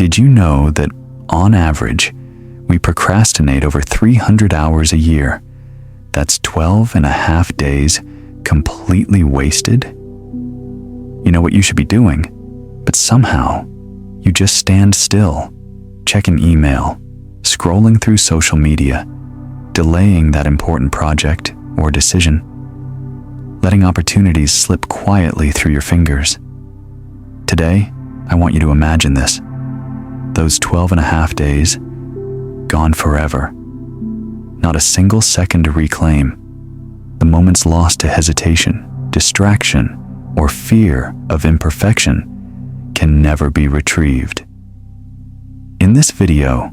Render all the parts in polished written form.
Did you know that, on average, we procrastinate over 300 hours a year? That's 12 and a half days completely wasted. You know what you should be doing, but somehow you just stand still, checking email, scrolling through social media, delaying that important project or decision, letting opportunities slip quietly through your fingers. Today, I want you to imagine this. Those 12 and a half days, gone forever. Not a single second to reclaim. The moments lost to hesitation, distraction, or fear of imperfection can never be retrieved. In this video,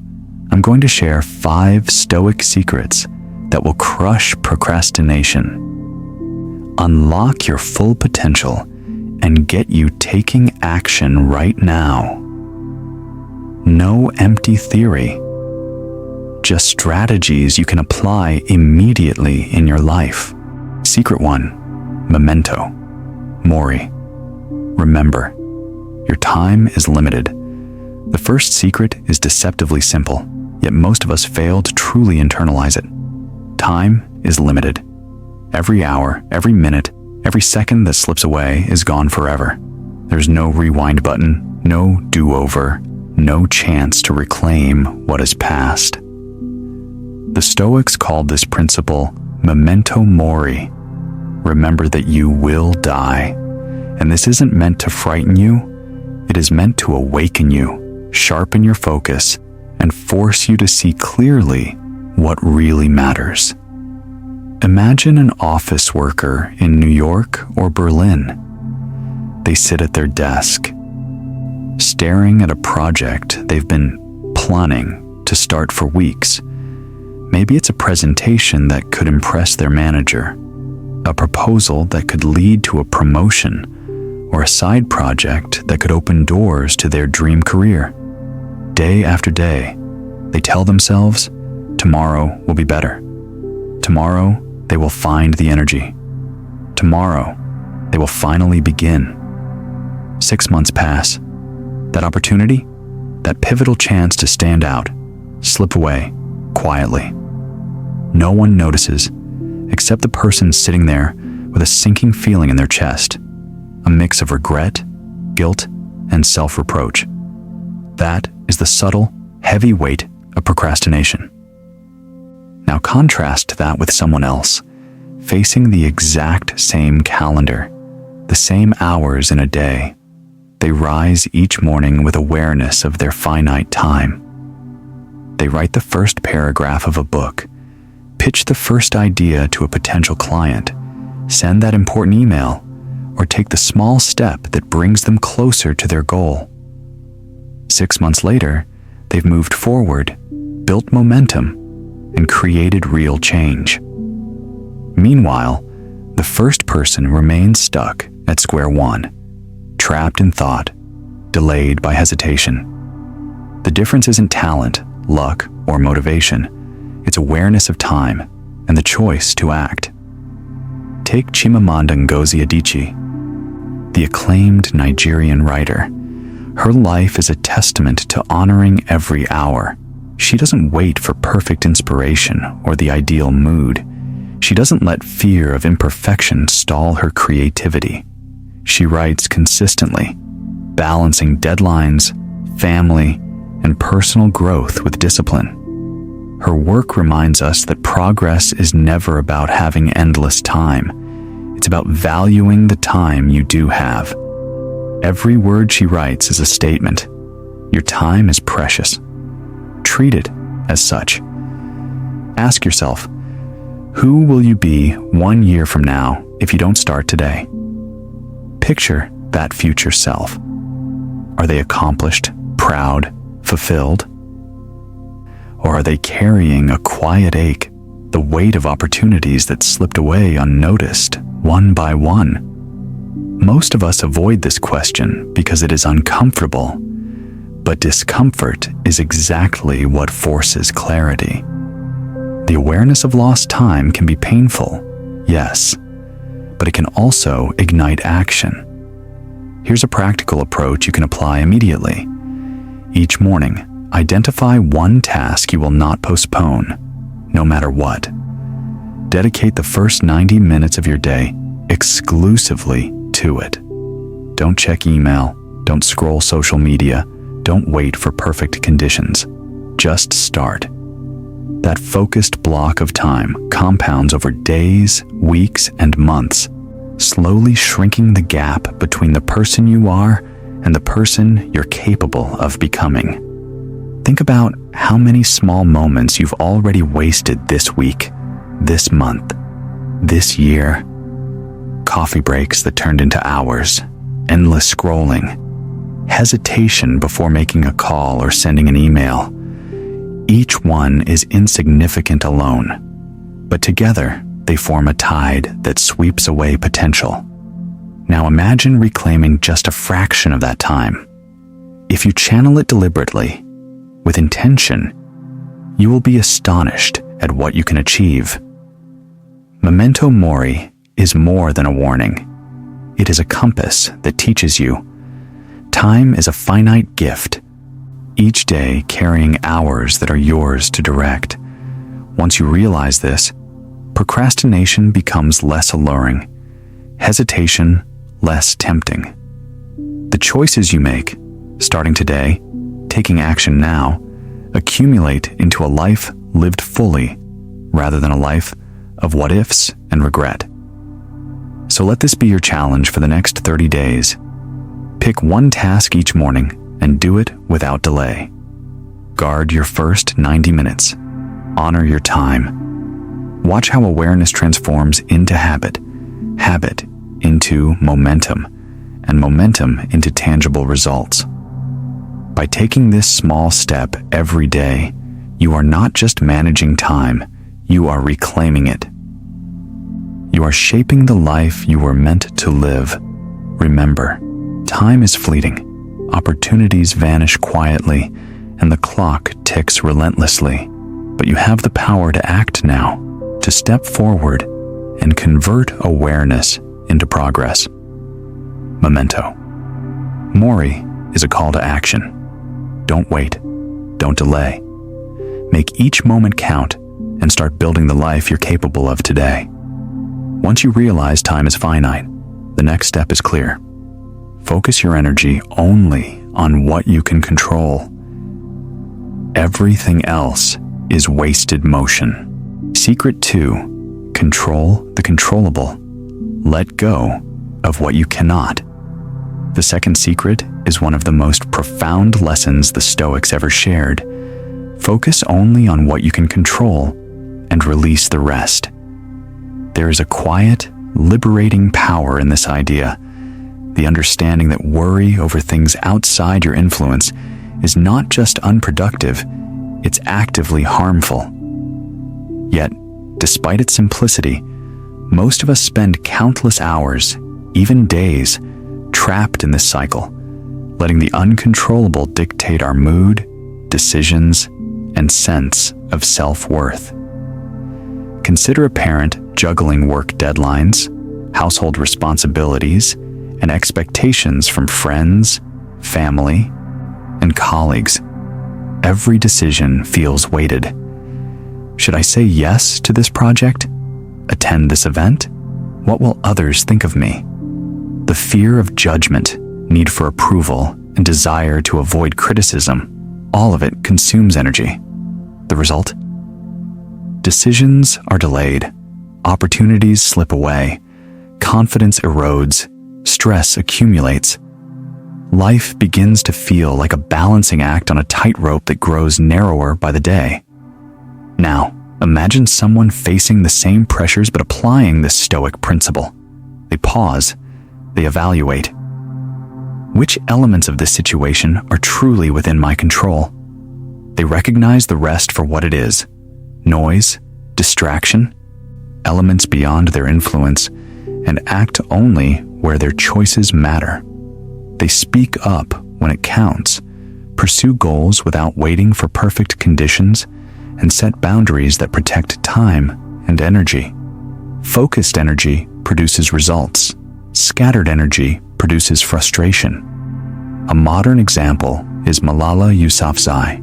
I'm going to share 5 Stoic secrets that will crush procrastination, unlock your full potential, and get you taking action right now. No empty theory, just strategies you can apply immediately in your life. Secret 1, Memento Mori. Remember, your time is limited. The first secret is deceptively simple, yet most of us fail to truly internalize it. Time is limited. Every hour, every minute, every second that slips away is gone forever. There's no rewind button, no do-over, no chance to reclaim what is past. The Stoics called this principle Memento Mori. Remember that you will die. And this isn't meant to frighten you. It is meant to awaken you, sharpen your focus, and force you to see clearly what really matters. Imagine an office worker in New York or Berlin. They sit at their desk, staring at a project they've been planning to start for weeks. Maybe it's a presentation that could impress their manager, a proposal that could lead to a promotion, or a side project that could open doors to their dream career. Day after day, they tell themselves, tomorrow will be better. Tomorrow, they will find the energy. Tomorrow, they will finally begin. 6 months pass. That opportunity, that pivotal chance to stand out, slip away quietly. No one notices, except the person sitting there with a sinking feeling in their chest, a mix of regret, guilt, and self-reproach. That is the subtle, heavy weight of procrastination. Now contrast that with someone else, facing the exact same calendar, the same hours in a day. They rise each morning with awareness of their finite time. They write the first paragraph of a book, pitch the first idea to a potential client, send that important email, or take the small step that brings them closer to their goal. 6 months later, they've moved forward, built momentum, and created real change. Meanwhile, the first person remains stuck at square one, trapped in thought, delayed by hesitation. The difference isn't talent, luck, or motivation. It's awareness of time and the choice to act. Take Chimamanda Ngozi Adichie, the acclaimed Nigerian writer. Her life is a testament to honoring every hour. She doesn't wait for perfect inspiration or the ideal mood. She doesn't let fear of imperfection stall her creativity. She writes consistently, balancing deadlines, family, and personal growth with discipline. Her work reminds us that progress is never about having endless time. It's about valuing the time you do have. Every word she writes is a statement. Your time is precious. Treat it as such. Ask yourself, who will you be 1 year from now if you don't start today? Picture that future self. Are they accomplished, proud, fulfilled? Or are they carrying a quiet ache, the weight of opportunities that slipped away unnoticed, one by one? Most of us avoid this question because it is uncomfortable, but discomfort is exactly what forces clarity. The awareness of lost time can be painful, yes, but it can also ignite action. Here's a practical approach you can apply immediately. Each morning, identify one task you will not postpone, no matter what. Dedicate the first 90 minutes of your day exclusively to it. Don't check email, don't scroll social media, don't wait for perfect conditions. Just start. That focused block of time compounds over days, weeks, and months, slowly shrinking the gap between the person you are and the person you're capable of becoming. Think about how many small moments you've already wasted this week, this month, this year. Coffee breaks that turned into hours, endless scrolling, hesitation before making a call or sending an email. Each one is insignificant alone, but together they form a tide that sweeps away potential. Now imagine reclaiming just a fraction of that time. If you channel it deliberately, with intention, you will be astonished at what you can achieve. Memento Mori is more than a warning. It is a compass that teaches you time is a finite gift, each day carrying hours that are yours to direct. Once you realize this, procrastination becomes less alluring, hesitation less tempting. The choices you make, starting today, taking action now, accumulate into a life lived fully rather than a life of what-ifs and regret. So let this be your challenge for the next 30 days. Pick one task each morning and do it without delay. Guard your first 90 minutes. Honor your time. Watch how awareness transforms into habit, habit into momentum, and momentum into tangible results. By taking this small step every day, you are not just managing time, you are reclaiming it. You are shaping the life you were meant to live. Remember, time is fleeting, opportunities vanish quietly, and the clock ticks relentlessly. But you have the power to act now, to step forward and convert awareness into progress. Memento Mori is a call to action. Don't wait. Don't delay. Make each moment count and start building the life you're capable of today. Once you realize time is finite, the next step is clear. Focus your energy only on what you can control. Everything else is wasted motion. Secret 2: control the controllable. Let go of what you cannot. The second secret is one of the most profound lessons the Stoics ever shared. Focus only on what you can control and release the rest. There is a quiet, liberating power in this idea, the understanding that worry over things outside your influence is not just unproductive, it's actively harmful. Yet, despite its simplicity, most of us spend countless hours, even days, trapped in this cycle, letting the uncontrollable dictate our mood, decisions, and sense of self-worth. Consider a parent juggling work deadlines, household responsibilities, and expectations from friends, family, and colleagues. Every decision feels weighted. Should I say yes to this project? Attend this event? What will others think of me? The fear of judgment, need for approval, and desire to avoid criticism, all of it consumes energy. The result? Decisions are delayed, opportunities slip away, confidence erodes, stress accumulates. Life begins to feel like a balancing act on a tightrope that grows narrower by the day. Now, imagine someone facing the same pressures but applying this Stoic principle. They pause, they evaluate. Which elements of this situation are truly within my control? They recognize the rest for what it is: noise, distraction, elements beyond their influence, and act only where their choices matter. They speak up when it counts, pursue goals without waiting for perfect conditions, and set boundaries that protect time and energy. Focused energy produces results. Scattered energy produces frustration. A modern example is Malala Yousafzai.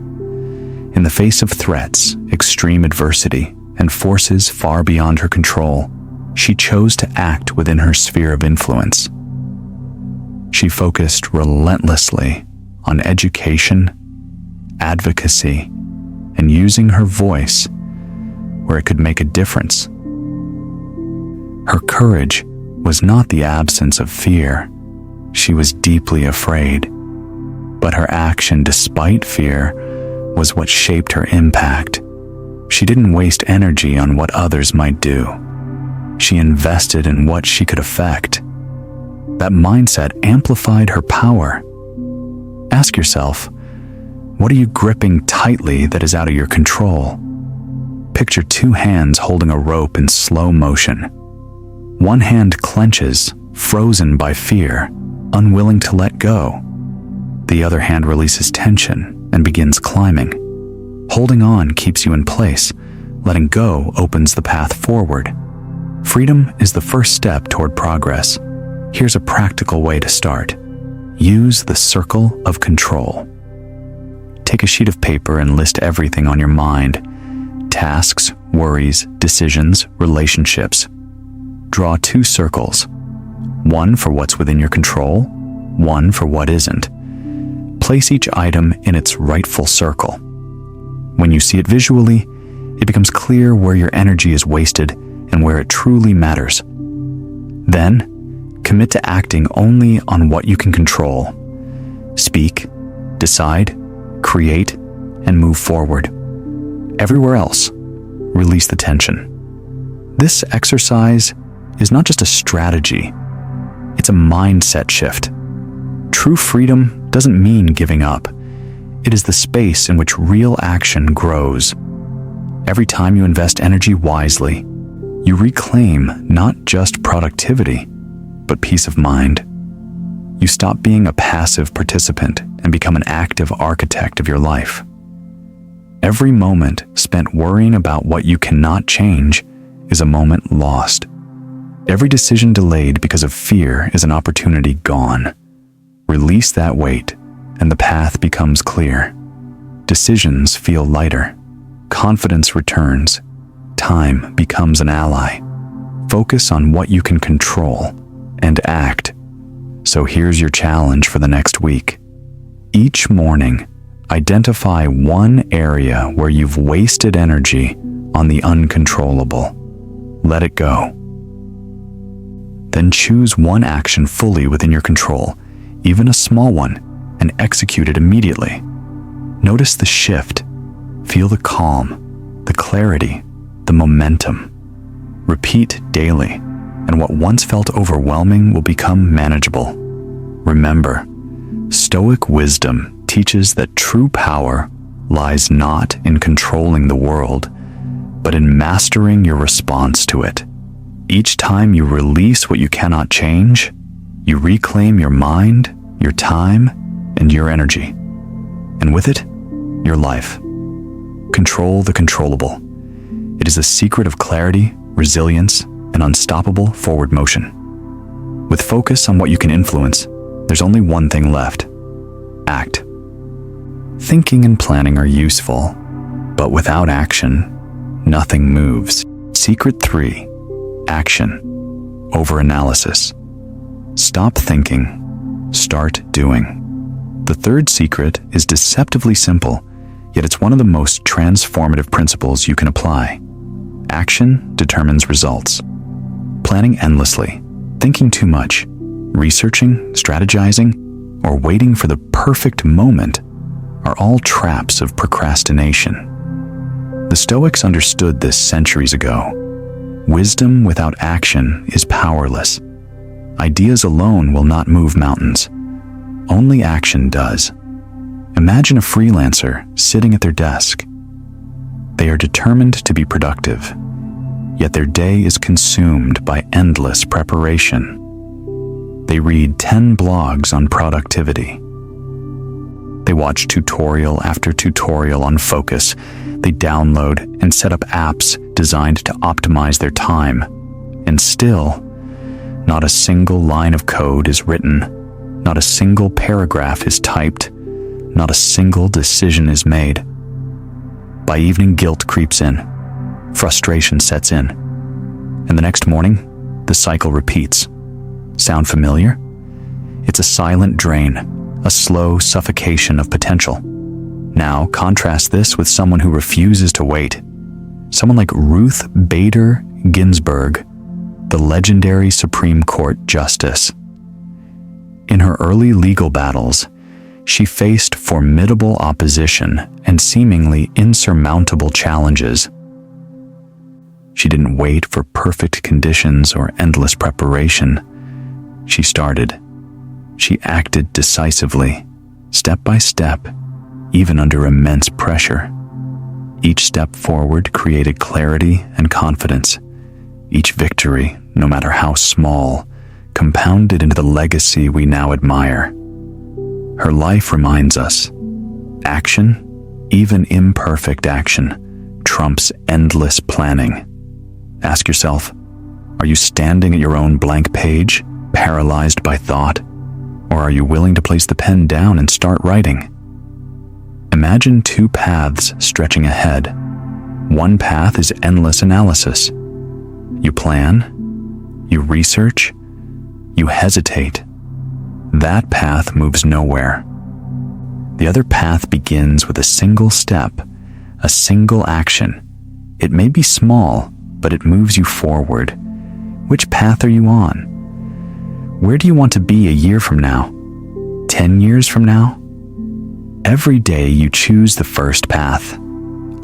In the face of threats, extreme adversity, and forces far beyond her control, she chose to act within her sphere of influence. She focused relentlessly on education, advocacy, and using her voice where it could make a difference. Her courage was not the absence of fear. She was deeply afraid, but her action despite fear was what shaped her impact. She didn't waste energy on what others might do. She invested in what she could affect. That mindset amplified her power. Ask yourself, what are you gripping tightly that is out of your control? Picture two hands holding a rope in slow motion. One hand clenches, frozen by fear, unwilling to let go. The other hand releases tension and begins climbing. Holding on keeps you in place. Letting go opens the path forward. Freedom is the first step toward progress. Here's a practical way to start. Use the circle of control. Take a sheet of paper and list everything on your mind. Tasks, worries, decisions, relationships. Draw two circles. One for what's within your control, one for what isn't. Place each item in its rightful circle. When you see it visually, it becomes clear where your energy is wasted and where it truly matters. Then, commit to acting only on what you can control. Speak, decide, create, and move forward. Everywhere else, release the tension. This exercise is not just a strategy, it's a mindset shift. True freedom doesn't mean giving up. It is the space in which real action grows. Every time you invest energy wisely, you reclaim not just productivity, but peace of mind. You stop being a passive participant and become an active architect of your life. Every moment spent worrying about what you cannot change is a moment lost. Every decision delayed because of fear is an opportunity gone. Release that weight, and the path becomes clear. Decisions feel lighter. Confidence returns. Time becomes an ally. Focus on what you can control and act. So here's your challenge for the next week. Each morning, identify one area where you've wasted energy on the uncontrollable. Let it go. Then choose one action fully within your control, even a small one, and execute it immediately. Notice the shift. Feel the calm, the clarity, the momentum. Repeat daily, and what once felt overwhelming will become manageable. Remember, Stoic wisdom teaches that true power lies not in controlling the world, but in mastering your response to it. Each time you release what you cannot change, you reclaim your mind, your time, and your energy. And with it, your life. Control the controllable. It is the secret of clarity, resilience, and unstoppable forward motion. With focus on what you can influence, there's only one thing left. Act. Thinking and planning are useful, but without action, nothing moves. Secret 3. Action. Overanalysis. Stop thinking. Start doing. The third secret is deceptively simple, yet it's one of the most transformative principles you can apply. Action determines results. Planning endlessly, thinking too much, researching, strategizing, or waiting for the perfect moment are all traps of procrastination. The Stoics understood this centuries ago. Wisdom without action is powerless. Ideas alone will not move mountains. Only action does. Imagine a freelancer sitting at their desk. They are determined to be productive, yet their day is consumed by endless preparation. They read 10 blogs on productivity. They watch tutorial after tutorial on focus. They download and set up apps designed to optimize their time. And still, not a single line of code is written. Not a single paragraph is typed. not a single decision is made. By evening, guilt creeps in, frustration sets in, and the next morning, the cycle repeats. Sound familiar? It's a silent drain, a slow suffocation of potential. Now, contrast this with someone who refuses to wait. Someone like Ruth Bader Ginsburg, the legendary Supreme Court Justice. In her early legal battles, she faced formidable opposition and seemingly insurmountable challenges. She didn't wait for perfect conditions or endless preparation. She started. She acted decisively, step by step, even under immense pressure. Each step forward created clarity and confidence. Each victory, no matter how small, compounded into the legacy we now admire. Her life reminds us, action, even imperfect action, trumps endless planning. Ask yourself, are you standing at your own blank page, paralyzed by thought? Or are you willing to place the pen down and start writing? Imagine two paths stretching ahead. One path is endless analysis. You plan, you research, you hesitate. That path moves nowhere. The other path begins with a single step, a single action. It may be small, but it moves you forward. Which path are you on? Where do you want to be a year from now? 10 years from now? Every day you choose the first path.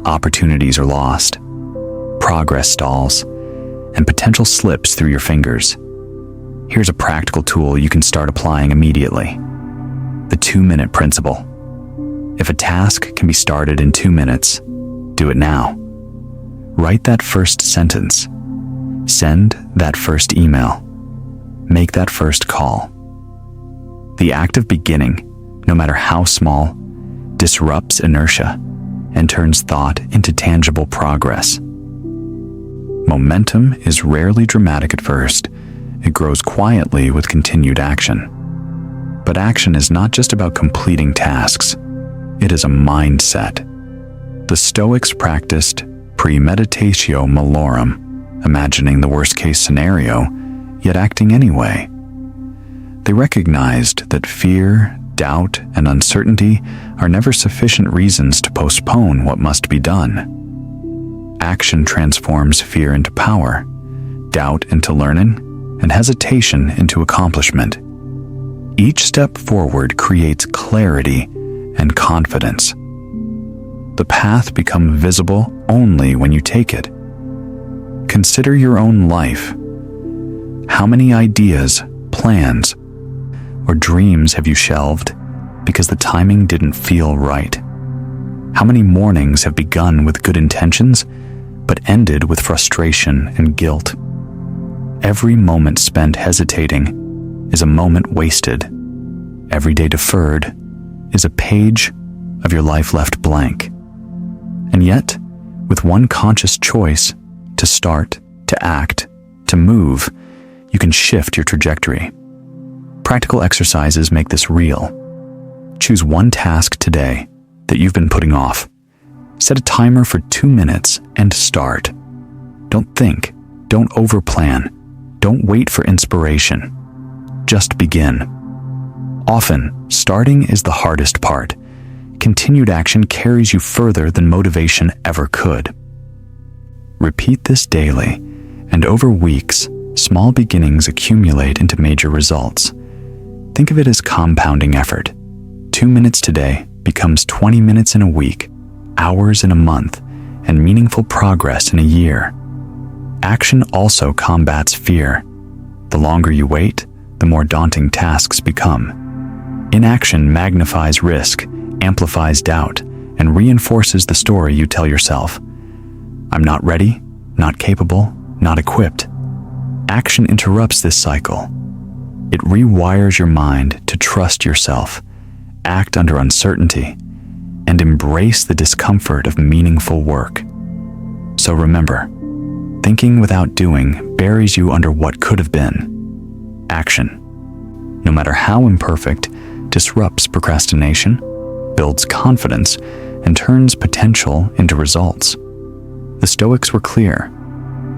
Opportunities are lost, progress stalls, and potential slips through your fingers. Here's a practical tool you can start applying immediately. The 2-minute principle. If a task can be started in 2 minutes, do it now. Write that first sentence. Send that first email. Make that first call. The act of beginning, no matter how small, disrupts inertia and turns thought into tangible progress. Momentum is rarely dramatic at first. It grows quietly with continued action. But action is not just about completing tasks. It is a mindset. The Stoics practiced premeditatio malorum, imagining the worst-case scenario, yet acting anyway. They recognized that fear, doubt, and uncertainty are never sufficient reasons to postpone what must be done. Action transforms fear into power, doubt into learning, and hesitation into accomplishment. Each step forward creates clarity and confidence. The path becomes visible only when you take it. Consider your own life. How many ideas, plans, or dreams have you shelved because the timing didn't feel right? How many mornings have begun with good intentions but ended with frustration and guilt? Every moment spent hesitating is a moment wasted. Every day deferred is a page of your life left blank. And yet, with one conscious choice to start, to act, to move, you can shift your trajectory. Practical exercises make this real. Choose one task today that you've been putting off. Set a timer for 2 minutes and start. Don't think, don't overplan, don't wait for inspiration. Just begin. Often, starting is the hardest part. Continued action carries you further than motivation ever could. Repeat this daily, and over weeks, small beginnings accumulate into major results. Think of it as compounding effort. 2 minutes today becomes 20 minutes in a week, hours in a month, and meaningful progress in a year. Action also combats fear. The longer you wait, the more daunting tasks become. Inaction magnifies risk, amplifies doubt, and reinforces the story you tell yourself. I'm not ready, not capable, not equipped. Action interrupts this cycle. It rewires your mind to trust yourself, act under uncertainty, and embrace the discomfort of meaningful work. So remember, thinking without doing buries you under what could have been. Action, no matter how imperfect, disrupts procrastination, builds confidence and turns potential into results. The Stoics were clear.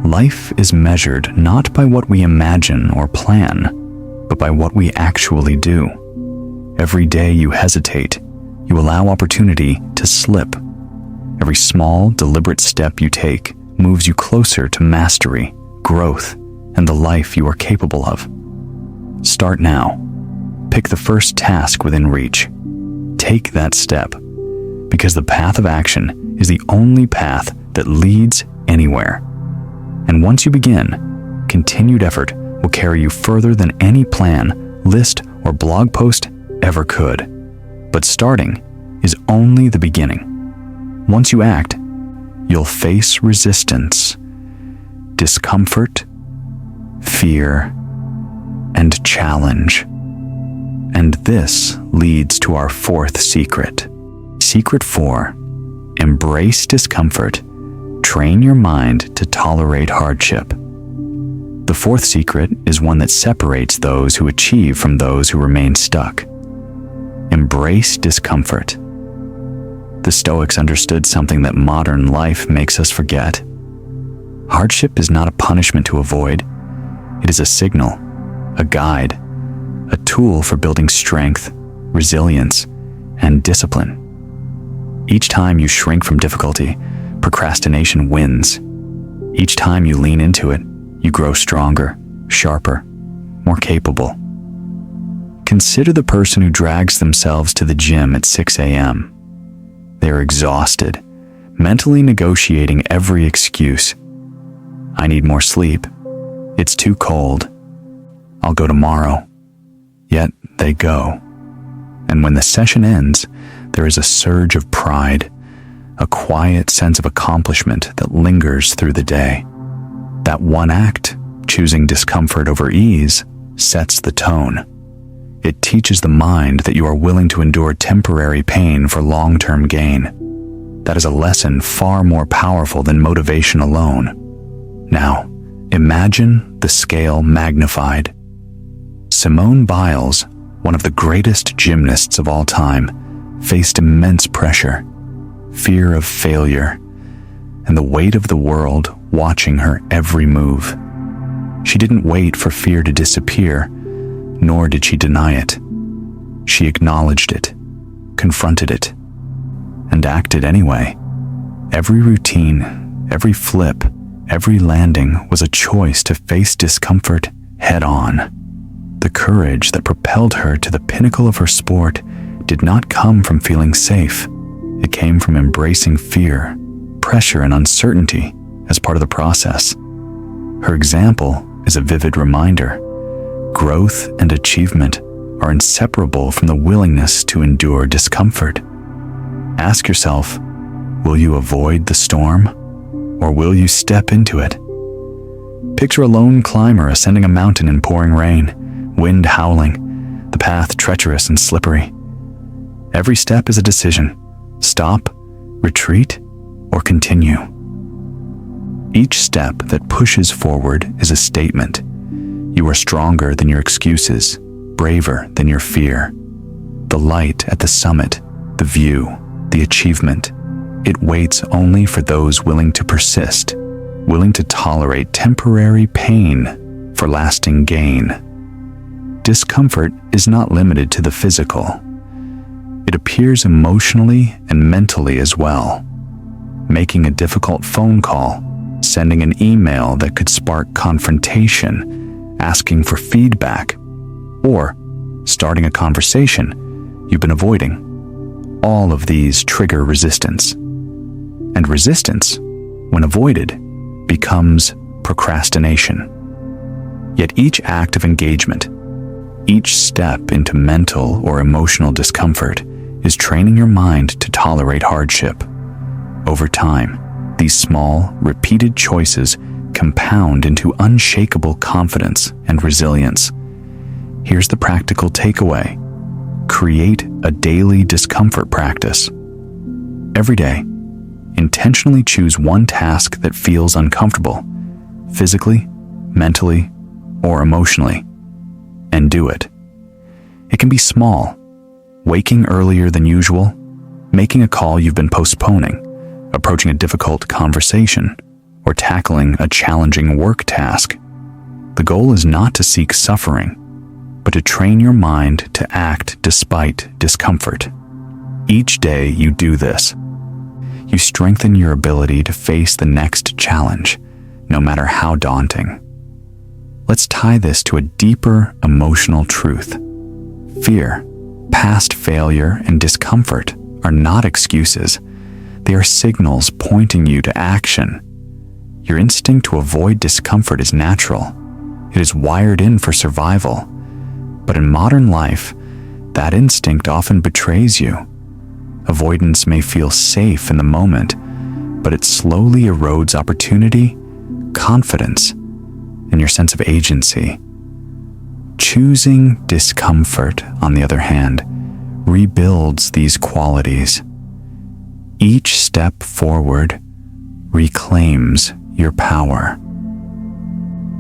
Life is measured not by what we imagine or plan, but by what we actually do. Every day you hesitate, you allow opportunity to slip. Every small, deliberate step you take moves you closer to mastery, growth, and the life you are capable of. Start now. Pick the first task within reach. Take that step, because the path of action is the only path that leads anywhere. And once you begin, continued effort will carry you further than any plan, list, or blog post ever could. But starting is only the beginning. Once you act, you'll face resistance, discomfort, fear, and challenge. And this leads to our fourth secret. Secret 4. Embrace discomfort. Train your mind to tolerate hardship. The fourth secret is one that separates those who achieve from those who remain stuck. Embrace discomfort. The Stoics understood something that modern life makes us forget. Hardship is not a punishment to avoid. It is a signal, a guide, a tool for building strength, resilience, and discipline. Each time you shrink from difficulty, procrastination wins. Each time you lean into it, you grow stronger, sharper, more capable. Consider the person who drags themselves to the gym at 6 a.m. They are exhausted, mentally negotiating every excuse. I need more sleep. It's too cold. I'll go tomorrow. Yet they go. And when the session ends, there is a surge of pride, a quiet sense of accomplishment that lingers through the day. That one act, choosing discomfort over ease, sets the tone. It teaches the mind that you are willing to endure temporary pain for long-term gain. That is a lesson far more powerful than motivation alone. Now, imagine the scale magnified. Simone Biles, one of the greatest gymnasts of all time, faced immense pressure, fear of failure, and the weight of the world watching her every move. She didn't wait for fear to disappear, nor did she deny it. She acknowledged it, confronted it, and acted anyway. Every routine, every flip, every landing was a choice to face discomfort head on. The courage that propelled her to the pinnacle of her sport did not come from feeling safe. It came from embracing fear, pressure, and uncertainty as part of the process. Her example is a vivid reminder. Growth and achievement are inseparable from the willingness to endure discomfort. Ask yourself, will you avoid the storm, or will you step into it? Picture a lone climber ascending a mountain in pouring rain, wind howling, the path treacherous and slippery. Every step is a decision. Stop, retreat, or continue. Each step that pushes forward is a statement. You are stronger than your excuses, braver than your fear. The light at the summit, the view, the achievement, it waits only for those willing to persist, willing to tolerate temporary pain for lasting gain. Discomfort is not limited to the physical. It appears emotionally and mentally as well. Making a difficult phone call, sending an email that could spark confrontation, asking for feedback, or starting a conversation you've been avoiding. All of these trigger resistance. And resistance, when avoided, becomes procrastination. Yet each act of engagement, each step into mental or emotional discomfort is training your mind to tolerate hardship. Over time, these small, repeated choices compound into unshakable confidence and resilience. Here's the practical takeaway. Create a daily discomfort practice. Every day, intentionally choose one task that feels uncomfortable, physically, mentally, or emotionally, and do it. It can be small, waking earlier than usual, making a call you've been postponing, approaching a difficult conversation, or tackling a challenging work task. The goal is not to seek suffering, but to train your mind to act despite discomfort. Each day you do this, you strengthen your ability to face the next challenge, no matter how daunting. Let's tie this to a deeper emotional truth. Fear, past failure, and discomfort are not excuses. They are signals pointing you to action. Your instinct to avoid discomfort is natural. It is wired in for survival. But in modern life, that instinct often betrays you. Avoidance may feel safe in the moment, but it slowly erodes opportunity, confidence, and your sense of agency. Choosing discomfort, on the other hand, rebuilds these qualities. Each step forward reclaims your power.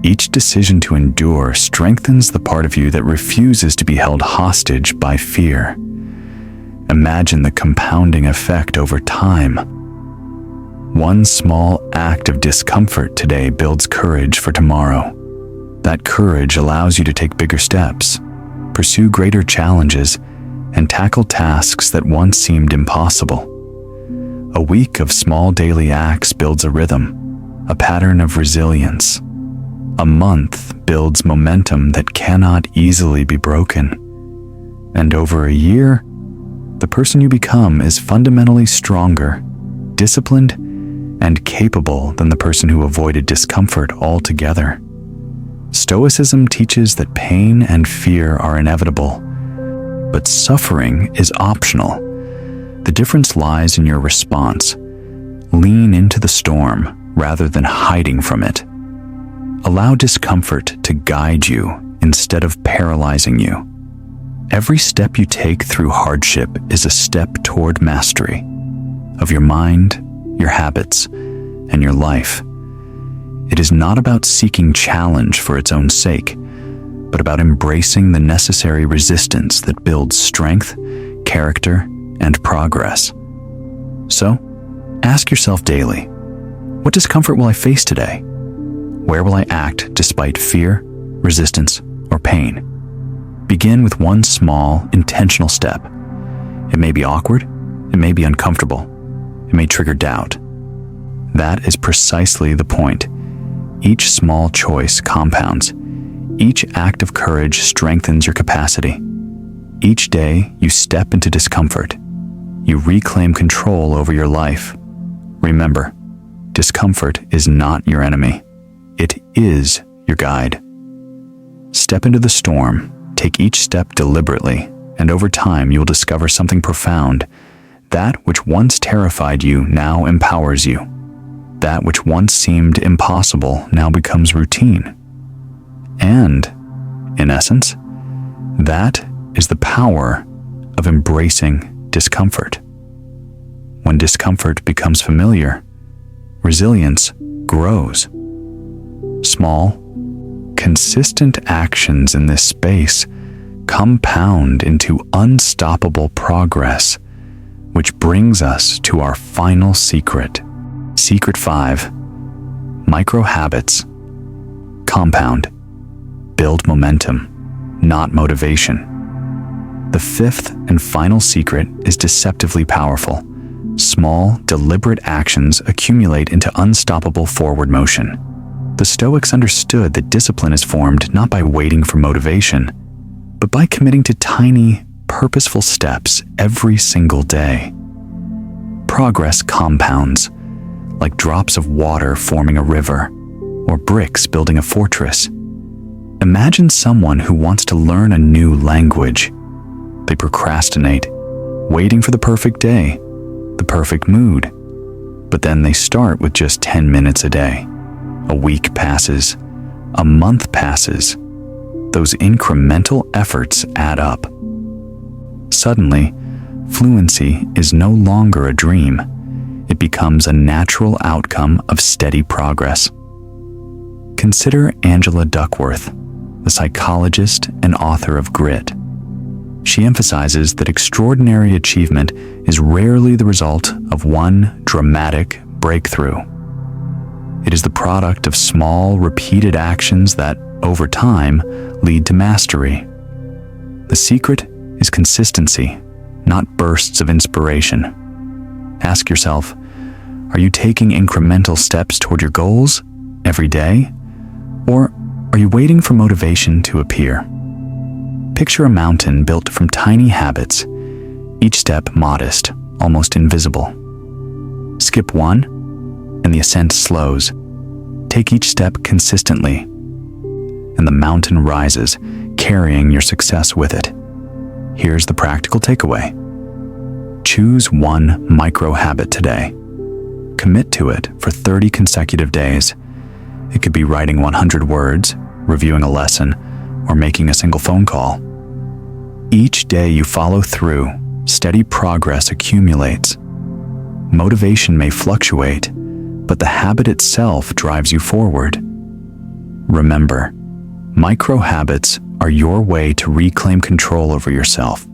Each decision to endure strengthens the part of you that refuses to be held hostage by fear. Imagine the compounding effect over time. One small act of discomfort today builds courage for tomorrow. That courage allows you to take bigger steps, pursue greater challenges, and tackle tasks that once seemed impossible. A week of small daily acts builds a rhythm, a pattern of resilience. A month builds momentum that cannot easily be broken. And over a year, the person you become is fundamentally stronger, disciplined, and capable than the person who avoided discomfort altogether. Stoicism teaches that pain and fear are inevitable, but suffering is optional. The difference lies in your response. Lean into the storm rather than hiding from it. Allow discomfort to guide you instead of paralyzing you. Every step you take through hardship is a step toward mastery of your mind, your habits, and your life. It is not about seeking challenge for its own sake, but about embracing the necessary resistance that builds strength, character, and progress. So, ask yourself daily, what discomfort will I face today? Where will I act despite fear, resistance, or pain? Begin with one small, intentional step. It may be awkward, it may be uncomfortable, it may trigger doubt. That is precisely the point. Each small choice compounds. Each act of courage strengthens your capacity. Each day you step into discomfort. You reclaim control over your life. Remember, discomfort is not your enemy. It is your guide. Step into the storm. Take each step deliberately, and over time you will discover something profound. That which once terrified you now empowers you. That which once seemed impossible now becomes routine. And, in essence, that is the power of embracing discomfort. When discomfort becomes familiar, resilience grows. Small, consistent actions in this space compound into unstoppable progress, which brings us to our final secret. Secret 5. Micro habits. Compound. Build momentum, not motivation. The fifth and final secret is deceptively powerful. Small, deliberate actions accumulate into unstoppable forward motion. The Stoics understood that discipline is formed not by waiting for motivation, but by committing to tiny, purposeful steps every single day. Progress compounds, like drops of water forming a river, or bricks building a fortress. Imagine someone who wants to learn a new language. They procrastinate, waiting for the perfect day, the perfect mood. But then they start with just 10 minutes a day. A week passes, a month passes. Those incremental efforts add up. Suddenly, fluency is no longer a dream. It becomes a natural outcome of steady progress. Consider Angela Duckworth, the psychologist and author of Grit. She emphasizes that extraordinary achievement is rarely the result of one dramatic breakthrough. It is the product of small, repeated actions that, over time, lead to mastery. The secret is consistency, not bursts of inspiration. Ask yourself, are you taking incremental steps toward your goals every day? Or are you waiting for motivation to appear? Picture a mountain built from tiny habits, each step modest, almost invisible. Skip one, and the ascent slows. Take each step consistently, and the mountain rises, carrying your success with it. Here's the practical takeaway. Choose one micro habit today. Commit to it for 30 consecutive days. It could be writing 100 words, reviewing a lesson, or making a single phone call. Each day you follow through, steady progress accumulates. Motivation may fluctuate, but the habit itself drives you forward. Remember, micro habits are your way to reclaim control over yourself.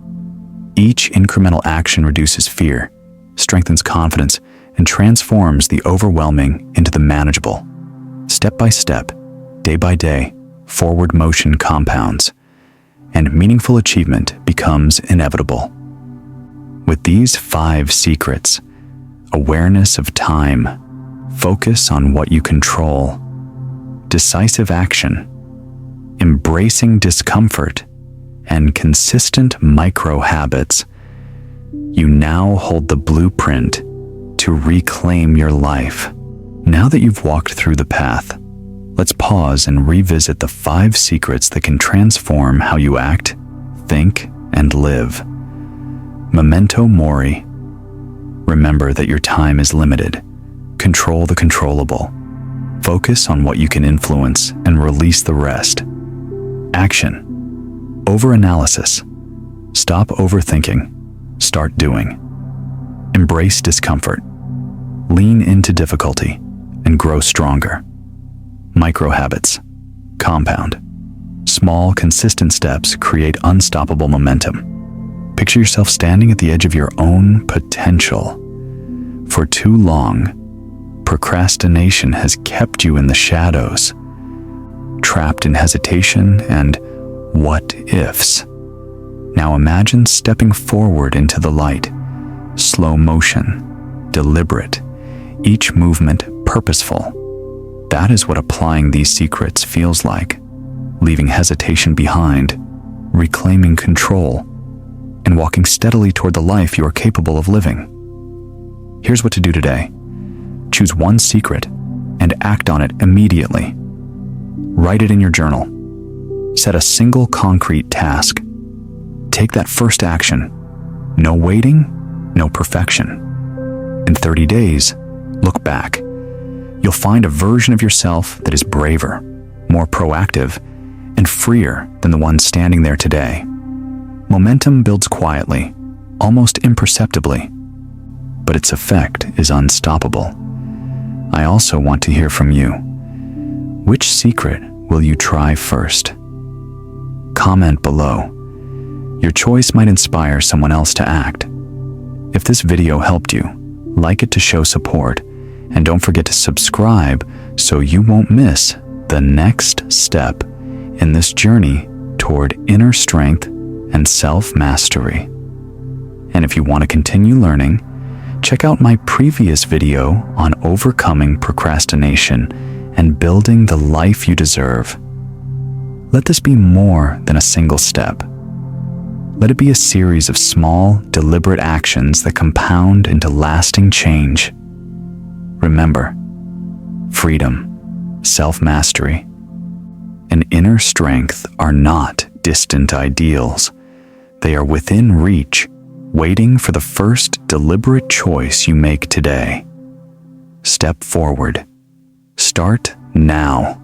Each incremental action reduces fear, strengthens confidence, and transforms the overwhelming into the manageable. Step by step, day by day, forward motion compounds, and meaningful achievement becomes inevitable. With these 5 secrets, awareness of time, focus on what you control, decisive action, embracing discomfort, and consistent micro habits, you now hold the blueprint to reclaim your life. Now that you've walked through the path, let's pause and revisit the 5 secrets that can transform how you act, think, and live. Memento Mori. Remember that your time is limited. Control the controllable. Focus on what you can influence and release the rest. Action. Overanalysis. Stop overthinking. Start doing. Embrace discomfort. Lean into difficulty and grow stronger. Micro habits. Compound. Small, consistent steps create unstoppable momentum. Picture yourself standing at the edge of your own potential. For too long, procrastination has kept you in the shadows, trapped in hesitation and what-ifs. Now imagine stepping forward into the light. Slow motion, deliberate, each movement purposeful. That is what applying these secrets feels like, leaving hesitation behind, reclaiming control, and walking steadily toward the life you are capable of living. Here's what to do today. Choose one secret and act on it immediately. Write it in your journal. Set a single concrete task. Take that first action. No waiting, no perfection. In 30 days, look back. You'll find a version of yourself that is braver, more proactive, and freer than the one standing there today. Momentum builds quietly, almost imperceptibly, but its effect is unstoppable. I also want to hear from you. Which secret will you try first? Comment below. Your choice might inspire someone else to act. If this video helped you, like it to show support, and don't forget to subscribe so you won't miss the next step in this journey toward inner strength and self-mastery. And if you want to continue learning, check out my previous video on overcoming procrastination and building the life you deserve. Let this be more than a single step. Let it be a series of small, deliberate actions that compound into lasting change. Remember, freedom, self-mastery, and inner strength are not distant ideals. They are within reach, waiting for the first deliberate choice you make today. Step forward. Start now.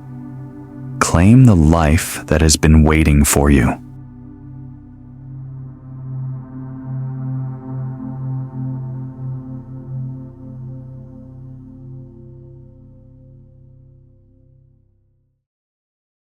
Claim the life that has been waiting for you.